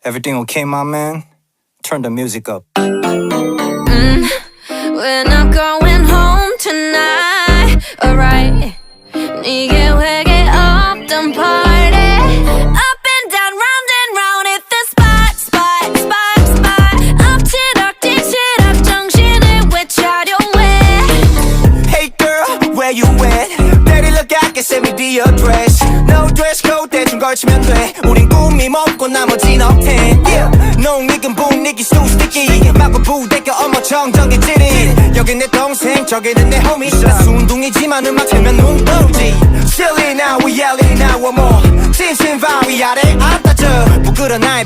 Everything okay, my man? Turn the music up. We're not going home tonight, alright. 네게 회개 없던 party. Up and down, round and round, hit the spot, spot, spot, spot. 엎치락 뒤치락 정신을 외쳐려 해. Hey girl, where you at? Daddy look I can send me the address. No dress code 대충 걸치면 돼. 우린 꿈이 먹고 나머진 업텐. Yeah, 농익은 분위기 so sticky. 마구 부대껴 어머 정적이 찌릿. 여긴 내 동생 저기는 내 homie. 나 순둥이지만 음악 틀면 눈 떠오지. Silly now we yelling now one more. 찐친 바위 아래 안 따져. 부끄러 나의